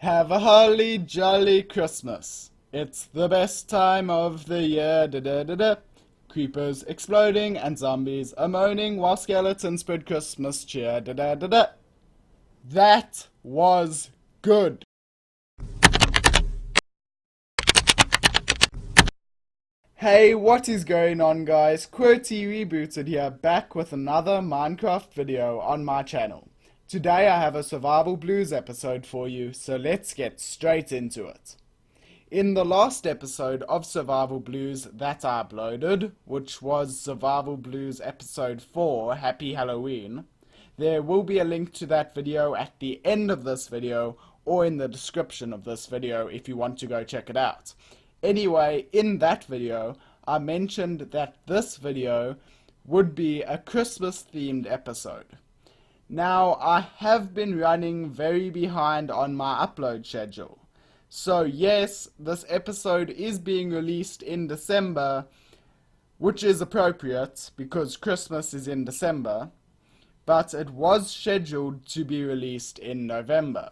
Have a holly jolly Christmas. It's the best time of the year. Da da da da. Creepers exploding and zombies are moaning while skeletons spread Christmas cheer. Da da da da. That was good. Hey, what is going on, guys? QWERTY Rebooted here, back with another Minecraft video on my channel. Today I have a Survival Blues episode for you, so let's get straight into it. In the last episode of Survival Blues that I uploaded, which was Survival Blues episode 4, Happy Halloween, there will be a link to that video at the end of this video or in the description of this video if you want to go check it out. Anyway, in that video, I mentioned that this video would be a Christmas themed episode. Now, I have been running very behind on my upload schedule. So yes, this episode is being released in December, which is appropriate because Christmas is in December, but it was scheduled to be released in November.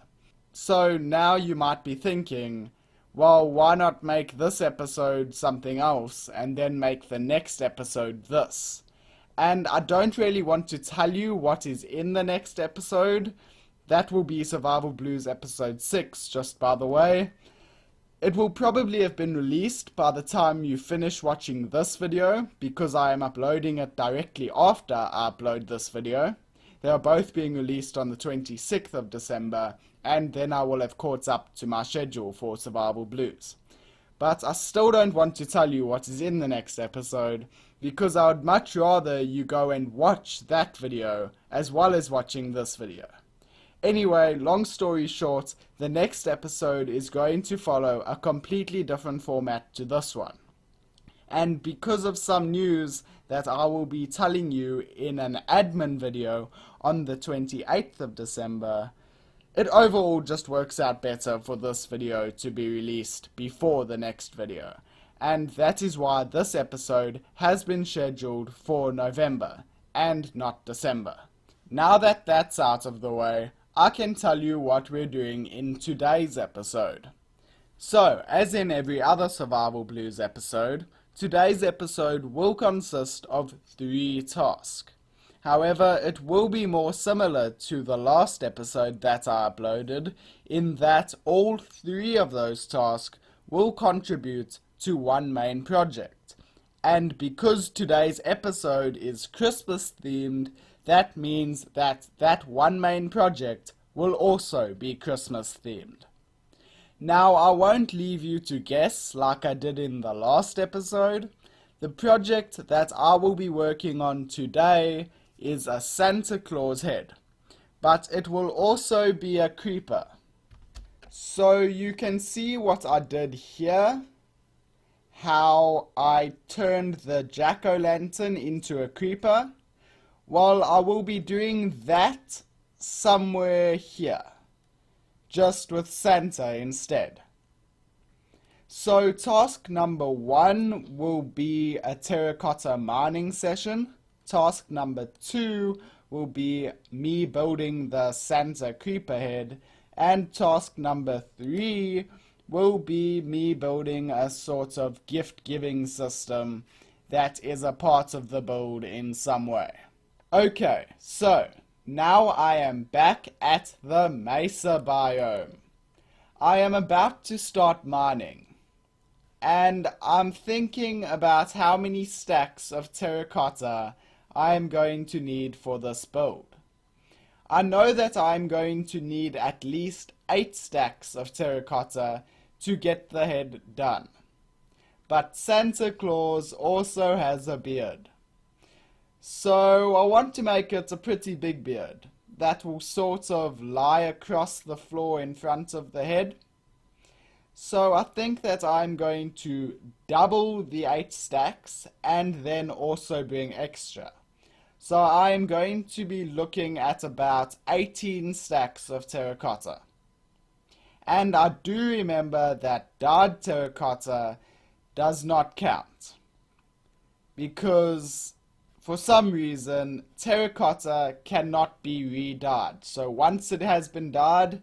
So now you might be thinking, well, why not make this episode something else and then make the next episode this? And I don't really want to tell you what is in the next episode. That will be Survival Blues episode 6, just by the way. It will probably have been released by the time you finish watching this video, because I am uploading it directly after I upload this video. They are both being released on the 26th of December, and then I will have caught up to my schedule for Survival Blues. But I still don't want to tell you what is in the next episode, because I would much rather you go and watch that video as well as watching this video. Anyway, long story short, the next episode is going to follow a completely different format to this one. And because of some news that I will be telling you in an admin video on the 28th of December, it overall just works out better for this video to be released before the next video. And that is why this episode has been scheduled for November and not December. Now that that's out of the way, I can tell you what we're doing in today's episode. So, as in every other Survival Blues episode, today's episode will consist of 3 tasks. However, it will be more similar to the last episode that I uploaded, in that all 3 of those tasks will contribute to one main project. And because today's episode is Christmas themed, that means that that one main project will also be Christmas themed. Now, I won't leave you to guess like I did in the last episode. The project that I will be working on today is a Santa Claus head, but it will also be a creeper. So you can see what I did here, how I turned the jack-o'-lantern into a creeper. Well, I will be doing that somewhere here, just with Santa instead. So task number 1 will be a terracotta mining session. Task number 2 will be me building the Santa creeper head. And task number 3 will be me building a sort of gift-giving system that is a part of the build in some way. Okay, so now I am back at the Mesa biome. I am about to start mining, and I'm thinking about how many stacks of terracotta I am going to need for this build. I know that I'm going to need at least 8 stacks of terracotta to get the head done. But Santa Claus also has a beard. So I want to make it a pretty big beard that will sort of lie across the floor in front of the head. So I think that I'm going to double the 8 stacks and then also bring extra. So I'm going to be looking at about 18 stacks of terracotta. And I do remember that dyed terracotta does not count, because for some reason terracotta cannot be re-dyed. So once it has been dyed,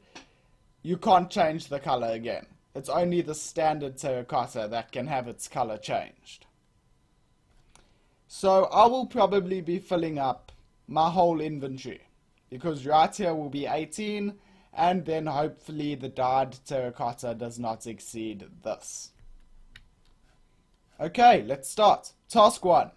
you can't change the color again. It's only the standard terracotta that can have its color changed. So I will probably be filling up my whole inventory, because right here will be 18, and then hopefully the dyed terracotta does not exceed this. Okay, let's start. Task 1.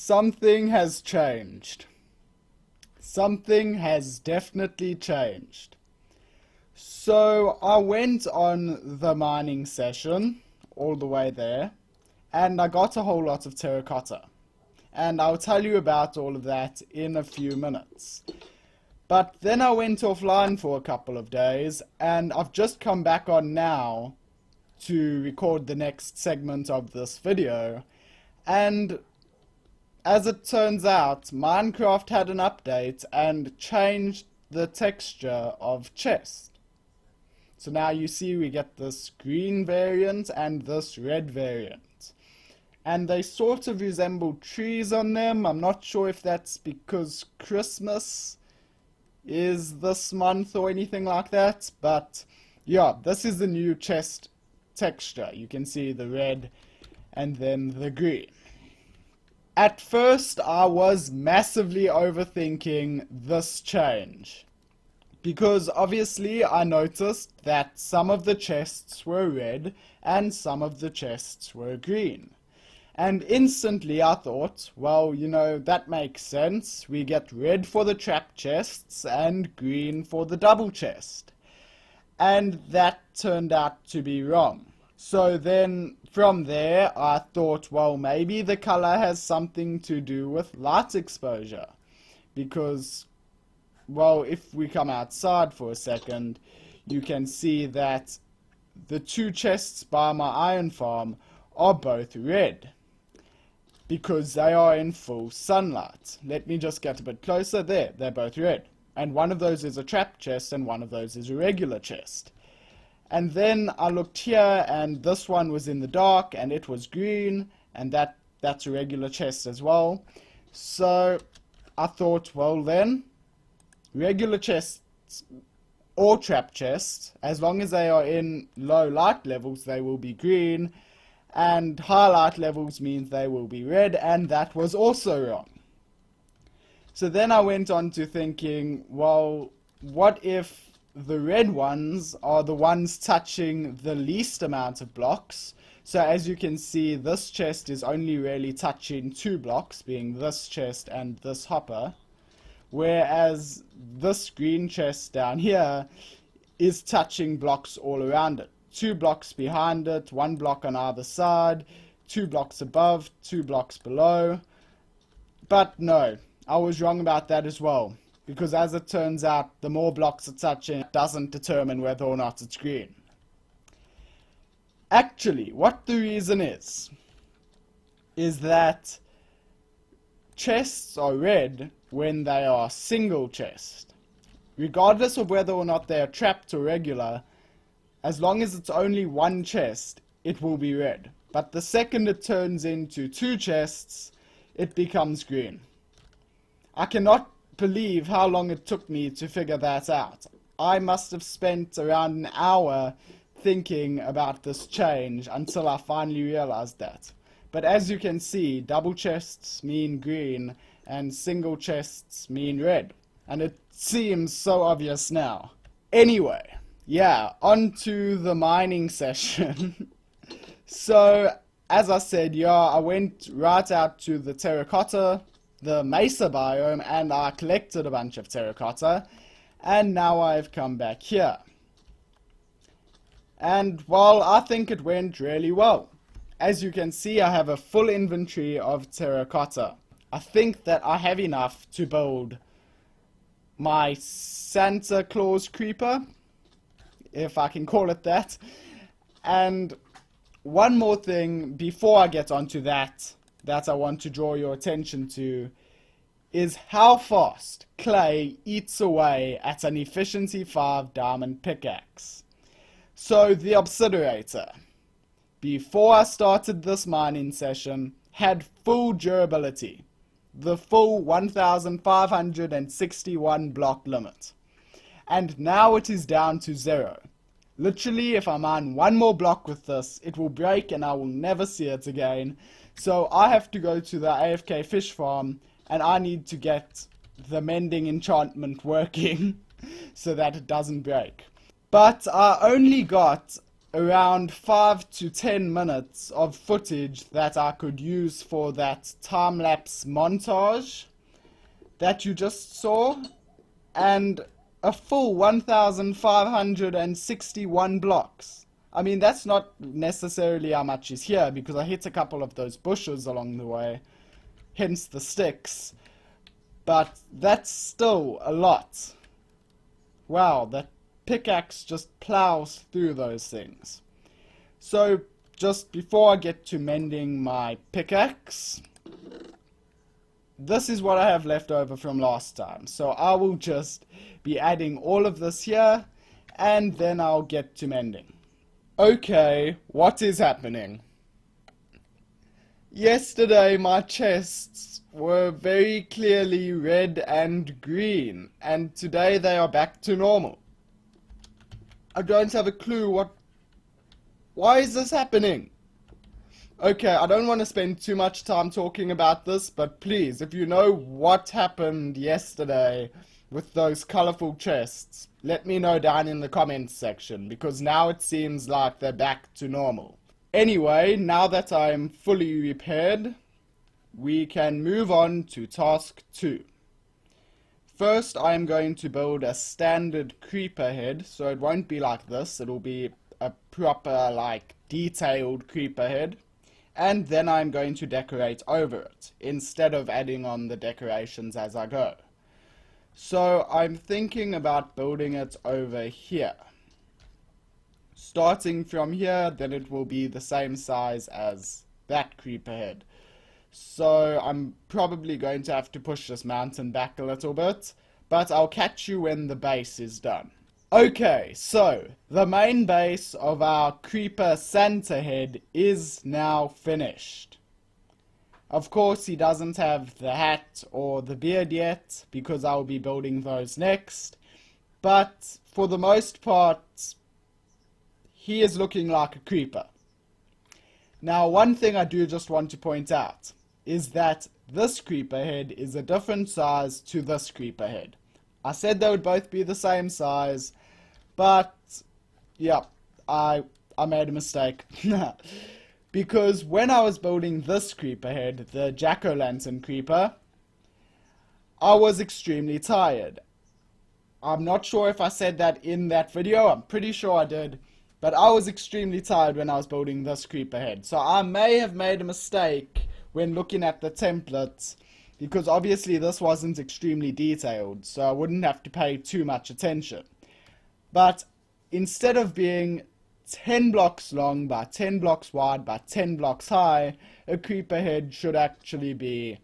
Something has changed. Something has definitely changed. So I went on the mining session all the way there, and I got a whole lot of terracotta. And I'll tell you about all of that in a few minutes. But then I went offline for a couple of days, and I've just come back on now to record the next segment of this video. And as it turns out, Minecraft had an update and changed the texture of chest. So now you see we get this green variant and this red variant. And they sort of resemble trees on them. I'm not sure if that's because Christmas is this month or anything like that. But yeah, this is the new chest texture. You can see the red and then the green. At first, I was massively overthinking this change, because obviously I noticed that some of the chests were red and some of the chests were green. And instantly I thought, well, you know, that makes sense. We get red for the trap chests and green for the double chest. And that turned out to be wrong. So then from there I thought, well, maybe the color has something to do with light exposure, because well, if we come outside for a second, you can see that the two chests by my iron farm are both red, because they are in full sunlight. Let me just get a bit closer. There, they're both red. And one of those is a trap chest and one of those is a regular chest. And then I looked here and this one was in the dark and it was green, and that's a regular chest as well. So I thought, well then, regular chests or trap chests, as long as they are in low light levels, they will be green, and high light levels means they will be red, and that was also wrong. So then I went on to thinking, well, what if the red ones are the ones touching the least amount of blocks? So as you can see, this chest is only really touching 2 blocks, being this chest and this hopper, whereas this green chest down here is touching blocks all around it. 2 blocks behind it, 1 block on either side, 2 blocks above, 2 blocks below. But no, I was wrong about that as well, because as it turns out, the more blocks it's touching doesn't determine whether or not it's green. Actually, what the reason is that chests are red when they are single chest. Regardless of whether or not they are trapped or regular, as long as it's only one chest, it will be red. But the second it turns into 2 chests, it becomes green. I cannot believe how long it took me to figure that out. I must have spent around an hour thinking about this change until I finally realized that. But as you can see, double chests mean green and single chests mean red. And it seems so obvious now. Anyway, yeah, on to the mining session. So, as I said, yeah, I went right out to the terracotta, the mesa biome, and I collected a bunch of terracotta. And now I've come back here. And, well, I think it went really well. As you can see, I have a full inventory of terracotta. I think that I have enough to build my Santa Claus creeper, if I can call it that. And one more thing before I get onto that I want to draw your attention to is how fast clay eats away at an efficiency 5 diamond pickaxe. So the obsidiator, before I started this mining session, had full durability, the full 1561 block limit. And now it is down to 0. Literally, if I mine one more block with this, it will break and I will never see it again. So I have to go to the AFK fish farm and I need to get the mending enchantment working so that it doesn't break. But I only got around 5 to 10 minutes of footage that I could use for that time-lapse montage that you just saw, and a full 1561 blocks. I mean, that's not necessarily how much is here, because I hit a couple of those bushes along the way, hence the sticks, but that's still a lot. Wow, that pickaxe just plows through those things. So, just before I get to mending my pickaxe, this is what I have left over from last time. So I will just be adding all of this here, and then I'll get to mending. Okay, what is happening? Yesterday my chests were very clearly red and green, and today they are back to normal. I don't have a clue why is this happening? Okay, I don't want to spend too much time talking about this, but please, if you know what happened yesterday with those colorful chests, let me know down in the comments section, because now it seems like they're back to normal. Anyway, now that I'm fully repaired, we can move on to task 2. First, I'm going to build a standard creeper head, so it won't be like this, it'll be a proper, like, detailed creeper head. And then I'm going to decorate over it, instead of adding on the decorations as I go. So I'm thinking about building it over here. Starting from here, then it will be the same size as that creeper head. So I'm probably going to have to push this mountain back a little bit, but I'll catch you when the base is done. Okay, so the main base of our creeper Santa head is now finished. Of course, he doesn't have the hat or the beard yet, because I'll be building those next. But for the most part, he is looking like a creeper. Now, one thing I do just want to point out is that this creeper head is a different size to this creeper head. I said they would both be the same size, but yeah, I made a mistake. Because when I was building this creeper head, the jack-o'-lantern creeper, I was extremely tired. I'm not sure if I said that in that video, I'm pretty sure I did, but I was extremely tired when I was building this creeper head. So I may have made a mistake when looking at the templates, because obviously this wasn't extremely detailed, so I wouldn't have to pay too much attention. But instead of being 10 blocks long by 10 blocks wide by 10 blocks high, a creeper head should actually be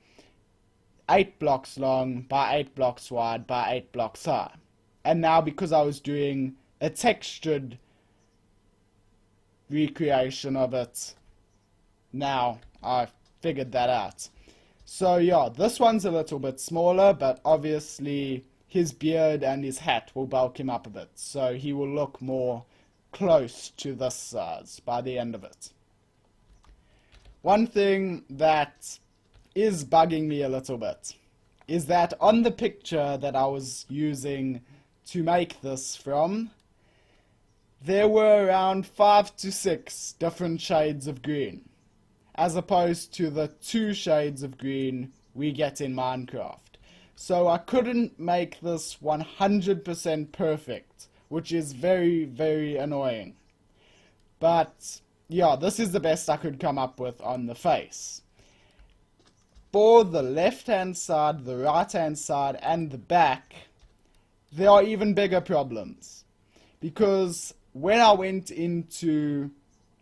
8 blocks long by 8 blocks wide by 8 blocks high. And now, because I was doing a textured recreation of it, now I've figured that out. So yeah, this one's a little bit smaller, but obviously his beard and his hat will bulk him up a bit, so he will look more close to this size by the end of it. One thing that is bugging me a little bit is that on the picture that I was using to make this from, there were around 5 to 6 different shades of green, as opposed to the 2 shades of green we get in Minecraft. So I couldn't make this 100% perfect, which is very, very annoying. But yeah, this is the best I could come up with on the face. For the left hand side, the right hand side, and the back, there are even bigger problems. Because when I went into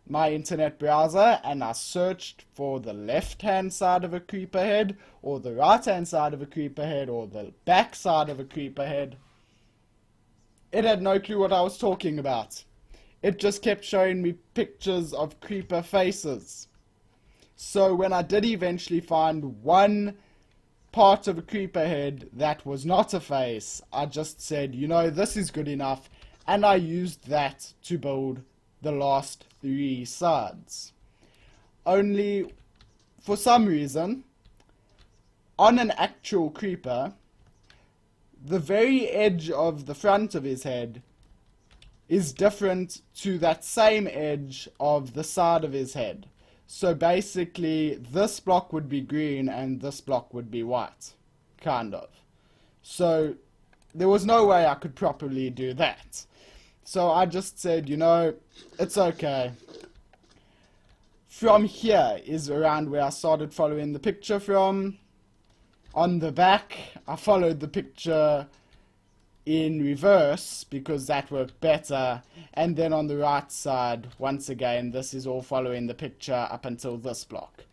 my internet browser and I searched for the left hand side of a creeper head, or the right hand side of a creeper head, or the back side of a creeper head, it had no clue what I was talking about. It just kept showing me pictures of creeper faces. So when I did eventually find one part of a creeper head that was not a face, I just said, you know, this is good enough, and I used that to build the last 3 sides. Only, for some reason, on an actual creeper, the very edge of the front of his head is different to that same edge of the side of his head. So basically, this block would be green and this block would be white. Kind of. So there was no way I could properly do that. So I just said, you know, it's okay. From here is around where I started following the picture from. On the back, I followed the picture in reverse because that worked better, and then on the right side, once again, this is all following the picture up until this block.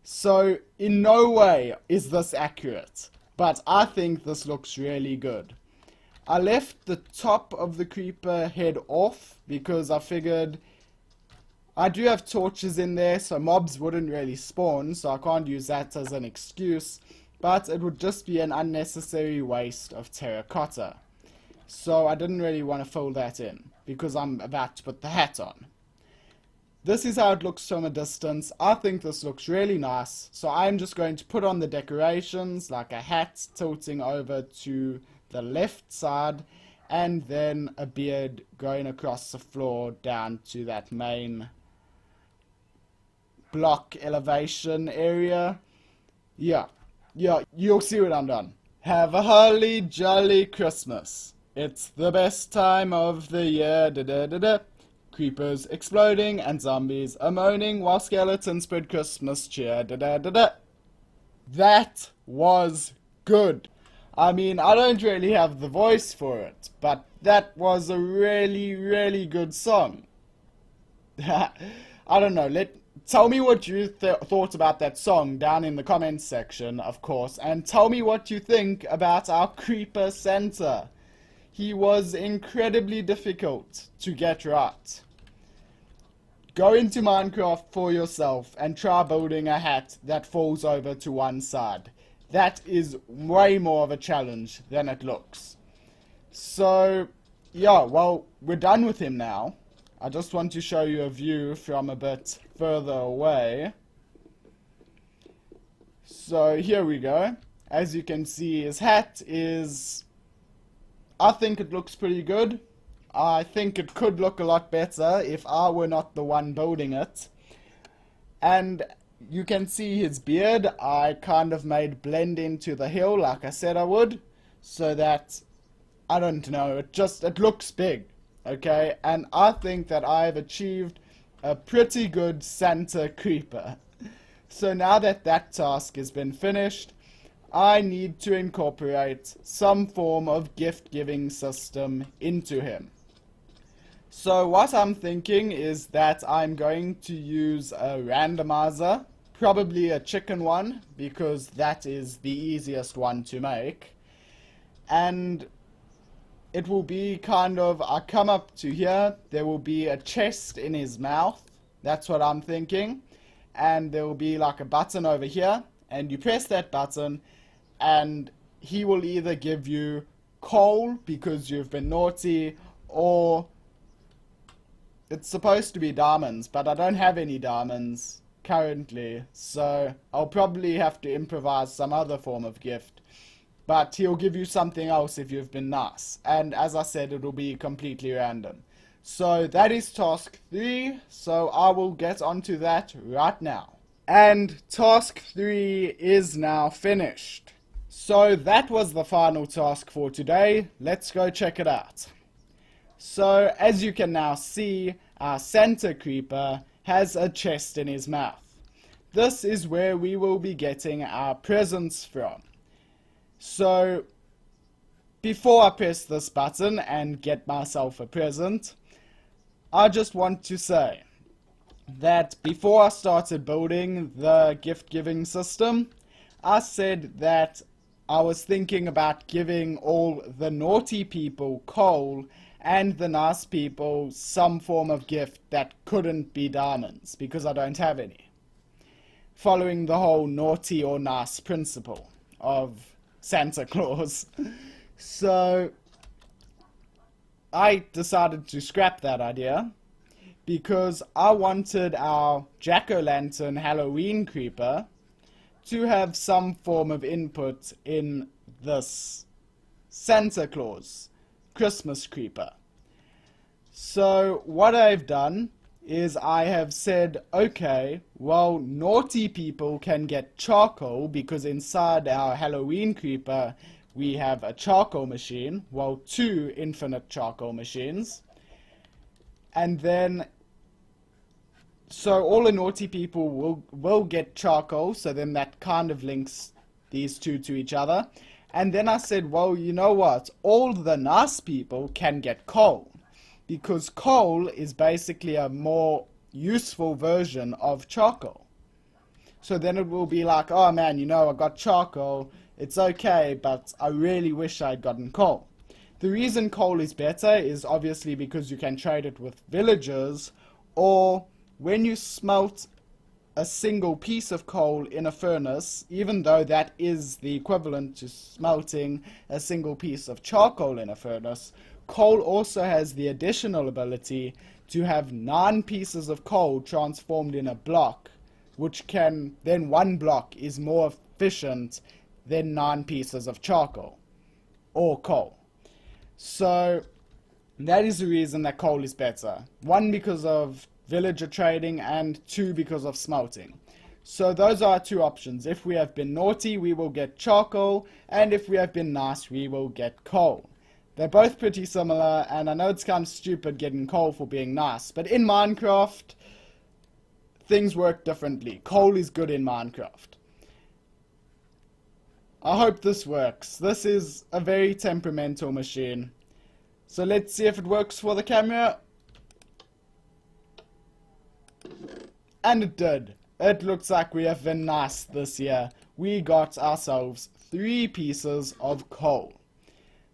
So in no way is this accurate, but I think this looks really good. I left the top of the creeper head off because I figured I do have torches in there, so mobs wouldn't really spawn, so I can't use that as an excuse, but it would just be an unnecessary waste of terracotta. So I didn't really want to fill that in, because I'm about to put the hat on. This is how it looks from a distance. I think this looks really nice, so I'm just going to put on the decorations, like a hat tilting over to the left side, and then a beard going across the floor down to that main block elevation area. Yeah, you'll see what I'm done. Have a holly jolly Christmas. It's the best time of the year, da da da da. Creepers exploding and zombies are moaning while skeletons spread Christmas cheer, da da da da. That was good. I mean, I don't really have the voice for it, but that was a really, really good song. I don't know. Tell me what you thought about that song down in the comments section, of course, and tell me what you think about our Creeper Santa. He was incredibly difficult to get right. Go into Minecraft for yourself and try building a hat that falls over to one side. That is way more of a challenge than it looks. So, yeah, well, we're done with him now. I just want to show you a view from a bit further away. So here we go. As you can see, his hat is... I think it looks pretty good. I think it could look a lot better if I were not the one building it. And you can see his beard. I kind of made blend into the hill like I said I would. So that, I don't know, it looks big. Okay, and I think that I've achieved a pretty good Santa Creeper. So now that that task has been finished, I need to incorporate some form of gift-giving system into him. So what I'm thinking is that I'm going to use a randomizer, probably a chicken one, because that is the easiest one to make. And it will be kind of, I come up to here, there will be a chest in his mouth, that's what I'm thinking, and there will be like a button over here, and you press that button, and he will either give you coal because you've been naughty, or it's supposed to be diamonds, but I don't have any diamonds currently, so I'll probably have to improvise some other form of gift. But he'll give you something else if you've been nice. And as I said, it'll be completely random. So that is task 3. So I will get onto that right now. And task 3 is now finished. So that was the final task for today. Let's go check it out. So as you can now see, our Santa Creeper has a chest in his mouth. This is where we will be getting our presents from. So, before I press this button and get myself a present, I just want to say that before I started building the gift-giving system, I said that I was thinking about giving all the naughty people coal and the nice people some form of gift that couldn't be diamonds, because I don't have any. Following the whole naughty or nice principle of Santa Claus. So I decided to scrap that idea because I wanted our jack-o'-lantern Halloween creeper to have some form of input in this Santa Claus Christmas creeper. So what I've done is I have said, okay, well, naughty people can get charcoal because inside our Halloween creeper we have a charcoal machine, well, 2 infinite charcoal machines. And then, so all the naughty people will get charcoal, so then that kind of links these two to each other. And then I said, well, you know what, all the nice people can get coal. Because coal is basically a more useful version of charcoal. So then it will be like, oh man, you know, I got charcoal, it's okay, but I really wish I'd gotten coal. The reason coal is better is obviously because you can trade it with villagers, or when you smelt a single piece of coal in a furnace, even though that is the equivalent to smelting a single piece of charcoal in a furnace, coal also has the additional ability to have 9 pieces of coal transformed in a block, which can, then 1 block is more efficient than 9 pieces of charcoal, or coal. So, that is the reason that coal is better. 1, because of villager trading, and 2, because of smelting. So those are our 2 options. If we have been naughty, we will get charcoal, and if we have been nice, we will get coal. They're both pretty similar, and I know it's kind of stupid getting coal for being nice, but in Minecraft, things work differently. Coal is good in Minecraft. I hope this works. This is a very temperamental machine. So let's see if it works for the camera. And it did. It looks like we have been nice this year. We got ourselves 3 pieces of coal.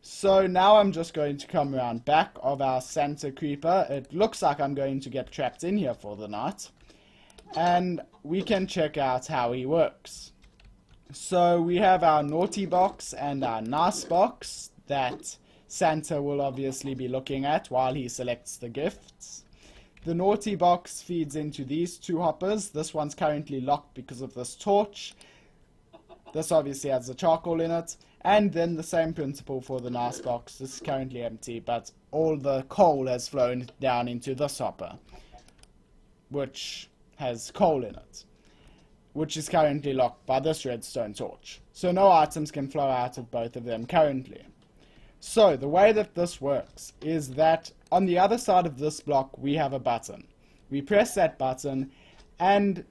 So now I'm just going to come around back of our Santa Creeper. It looks like I'm going to get trapped in here for the night. And we can check out how he works. So we have our naughty box and our nice box that Santa will obviously be looking at while he selects the gifts. The naughty box feeds into these 2 hoppers. This one's currently locked because of this torch. This obviously has the charcoal in it. And then the same principle for the nice box. This is currently empty, but all the coal has flown down into this hopper, which has coal in it, which is currently locked by this redstone torch. So no items can flow out of both of them currently. So the way that this works is that on the other side of this block we have a button. We press that button and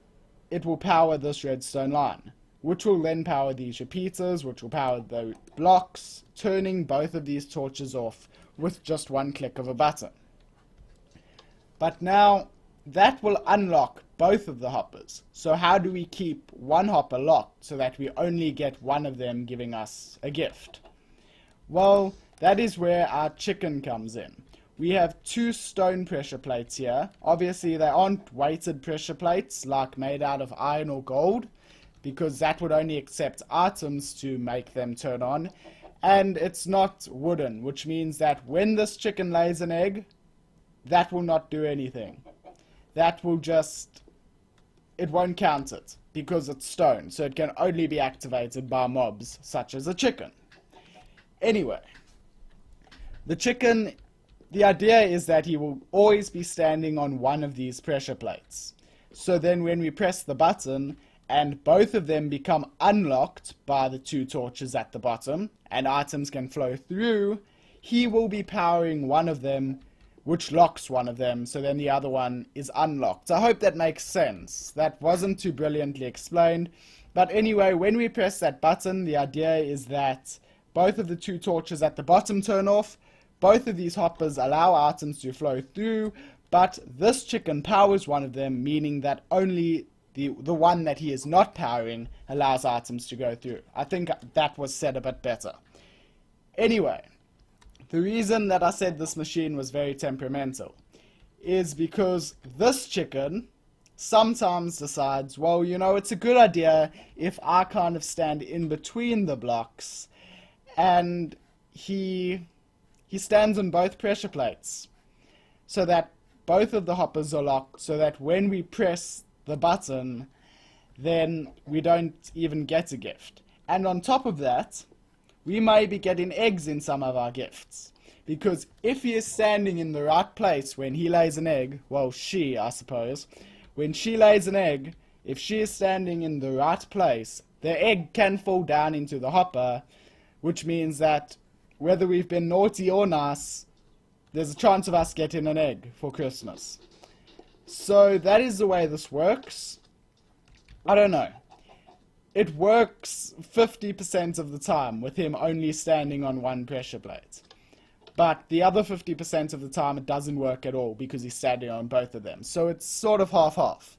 it will power this redstone line, which will then power these repeaters, which will power the blocks, turning both of these torches off with just one click of a button. But now that will unlock both of the hoppers. So how do we keep one hopper locked so that we only get one of them giving us a gift? Well, that is where our chicken comes in. We have 2 stone pressure plates here. Obviously they aren't weighted pressure plates like made out of iron or gold, because that would only accept items to make them turn on. And it's not wooden, which means that when this chicken lays an egg, that will not do anything. That will just, it won't count it, because it's stone, so it can only be activated by mobs, such as a chicken. Anyway, the chicken, the idea is that he will always be standing on one of these pressure plates. So then when we press the button, and both of them become unlocked by the 2 torches at the bottom, and items can flow through, he will be powering one of them, which locks one of them, so then the other one is unlocked. I hope that makes sense. That wasn't too brilliantly explained. But anyway, when we press that button, the idea is that both of the 2 torches at the bottom turn off, both of these hoppers allow items to flow through, but this chicken powers one of them, meaning that only the one that he is not powering allows items to go through. I think that was said a bit better. Anyway, the reason that I said this machine was very temperamental is because this chicken sometimes decides, well, you know, it's a good idea if I kind of stand in between the blocks, and he stands on both pressure plates so that both of the hoppers are locked, so that when we press the button, then we don't even get a gift. And on top of that, we may be getting eggs in some of our gifts, because if he is standing in the right place when he lays an egg, well, she, I suppose, when she lays an egg, if she is standing in the right place, the egg can fall down into the hopper, which means that whether we've been naughty or nice, there's a chance of us getting an egg for Christmas. So that is the way this works. I don't know. It works 50% of the time with him only standing on one pressure plate. But the other 50% of the time it doesn't work at all because he's standing on both of them. So it's sort of half-half.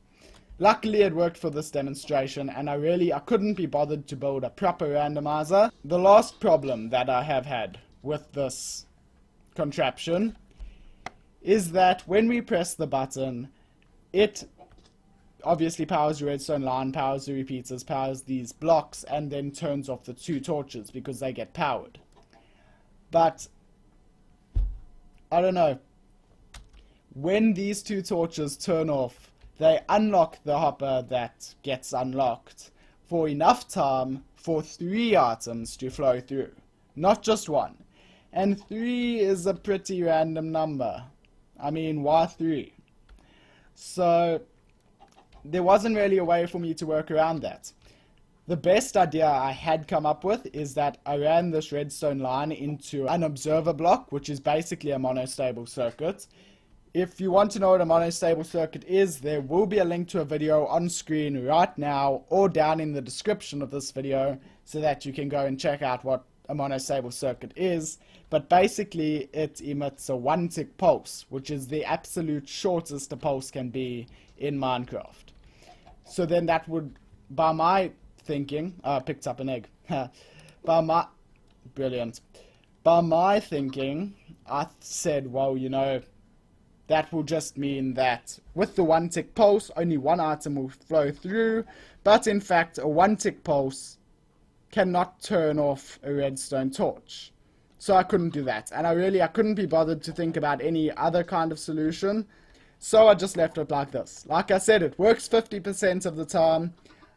Luckily it worked for this demonstration, and I couldn't be bothered to build a proper randomizer. The last problem that I have had with this contraption is that when we press the button, it obviously powers the redstone line, powers the repeaters, powers these blocks, and then turns off the 2 torches because they get powered. But I don't know. When these 2 torches turn off, they unlock the hopper that gets unlocked for enough time for 3 items to flow through. Not just 1. And 3 is a pretty random number. I mean, why 3? So there wasn't really a way for me to work around that. The best idea I had come up with is that I ran this redstone line into an observer block, which is basically a monostable circuit. If you want to know what a monostable circuit is, there will be a link to a video on screen right now or down in the description of this video so that you can go and check out what a monostable circuit is. But basically it emits a 1-tick pulse, which is the absolute shortest a pulse can be in Minecraft. So then that would, by my thinking, picked up an egg. Brilliant. By my thinking, I said, well, you know, that will just mean that with the 1-tick pulse, only one item will flow through, but in fact, a 1-tick pulse cannot turn off a redstone torch. So I couldn't do that, and I couldn't be bothered to think about any other kind of solution, so I just left it like this. Like I said, it works 50% of the time.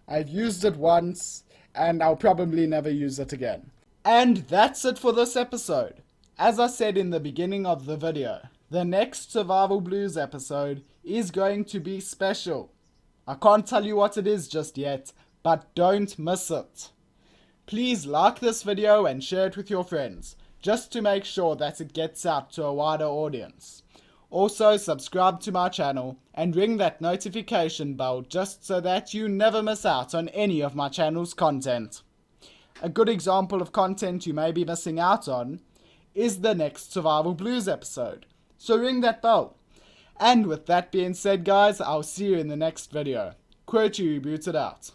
I've used it once, and I'll probably never use it again. And that's it for this episode. As I said in the beginning of the video, the next Survival Blues episode is going to be special. I can't tell you what it is just yet, but don't miss it. Please like this video and share it with your friends, just to make sure that it gets out to a wider audience. Also, subscribe to my channel and ring that notification bell just so that you never miss out on any of my channel's content. A good example of content you may be missing out on is the next Survival Blues episode. So ring that bell. And with that being said, guys, I'll see you in the next video. QWERTY Rebooted out.